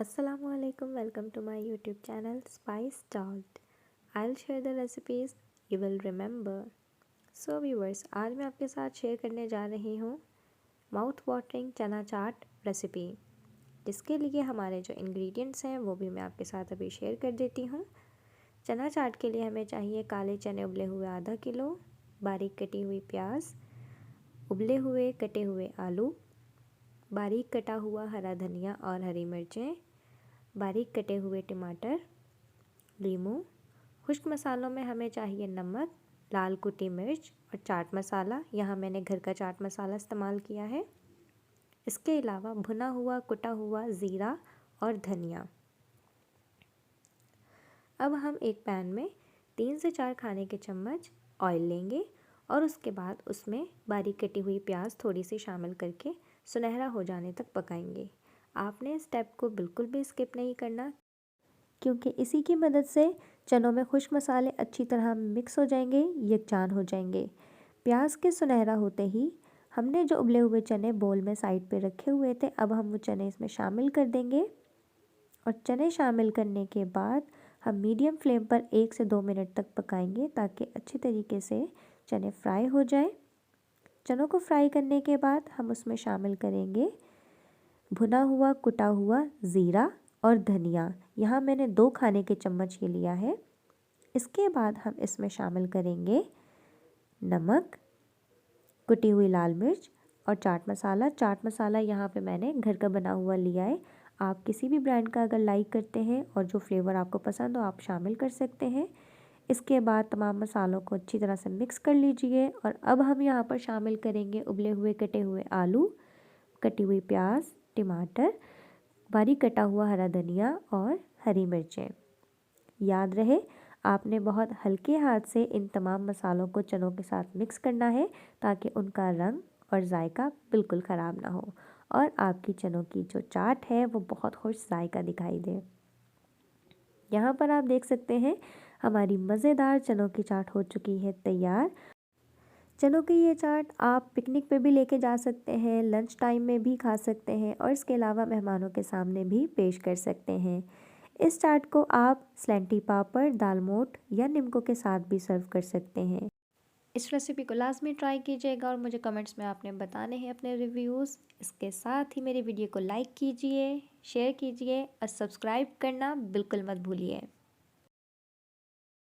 Assalamu alaikum, welcome to my YouTube channel Spice Salt. I'll share the recipes you will remember. So viewers, आज मैं आपके साथ share करने जा रही हूँ माउथ वाटरिंग चना चाट रेसिपी, जिसके लिए हमारे जो इंग्रेडिएंट्स हैं वो भी मैं आपके साथ अभी शेयर कर देती हूँ। चना चाट के लिए हमें चाहिए काले चने उबले हुए आधा किलो, बारीक कटी हुई प्याज, उबले हुए कटे हुए आलू, बारीक कटा हुआ हरा धनिया और हरी मिर्चें, बारीक कटे हुए टमाटर, लीमू। खुश्क मसालों में हमें चाहिए नमक, लाल कुटी मिर्च और चाट मसाला। यहाँ मैंने घर का चाट मसाला इस्तेमाल किया है। इसके अलावा भुना हुआ कुटा हुआ ज़ीरा और धनिया। अब हम एक पैन में 3 से 4 खाने के चम्मच ऑयल लेंगे और उसके बाद उसमें बारीक कटी हुई प्याज थोड़ी सी शामिल करके सुनहरा हो जाने तक पकाएंगे। आपने इस स्टेप को बिल्कुल भी स्किप नहीं करना, क्योंकि इसी की मदद से चनों में खुश्क मसाले अच्छी तरह मिक्स हो जाएंगे, यकजान हो जाएंगे। प्याज के सुनहरा होते ही हमने जो उबले हुए चने बोल में साइड पे रखे हुए थे, अब हम वो चने इसमें शामिल कर देंगे और चने शामिल करने के बाद हम मीडियम फ्लेम पर 1 से 2 मिनट तक पकाएंगे ताकि अच्छी तरीके से चने फ्राई हो जाए। चनों को फ्राई करने के बाद हम उसमें शामिल करेंगे भुना हुआ कुटा हुआ ज़ीरा और धनिया। यहाँ मैंने 2 खाने के चम्मच ये लिया है। इसके बाद हम इसमें शामिल करेंगे नमक, कुटी हुई लाल मिर्च और चाट मसाला। चाट मसाला यहाँ पे मैंने घर का बना हुआ लिया है। आप किसी भी ब्रांड का अगर लाइक करते हैं और जो फ्लेवर आपको पसंद हो आप शामिल कर सकते हैं। इसके बाद तमाम मसालों को अच्छी तरह से मिक्स कर लीजिए और अब हम यहाँ पर शामिल करेंगे उबले हुए कटे हुए आलू, कटी हुई प्याज, टमाटर, बारीक कटा हुआ हरा धनिया और हरी मिर्चें। याद रहे, आपने बहुत हल्के हाथ से इन तमाम मसालों को चनों के साथ मिक्स करना है ताकि उनका रंग और जायका बिल्कुल ख़राब ना हो और आपकी चनों की जो चाट है वो बहुत खुश जायका दिखाई दे। यहाँ पर आप देख सकते हैं हमारी मज़ेदार चनों की चाट हो चुकी है तैयार। चनों की ये चाट आप पिकनिक पे भी लेके जा सकते हैं, लंच टाइम में भी खा सकते हैं और इसके अलावा मेहमानों के सामने भी पेश कर सकते हैं। इस चाट को आप स्लैंटी पापड़, दाल मोठ या नींबू के साथ भी सर्व कर सकते हैं। इस रेसिपी को लाजमी ट्राई कीजिएगा और मुझे कमेंट्स में आपने बताने हैं अपने रिव्यूज़। इसके साथ ही मेरी वीडियो को लाइक कीजिए, शेयर कीजिए और सब्सक्राइब करना बिल्कुल मत भूलिए।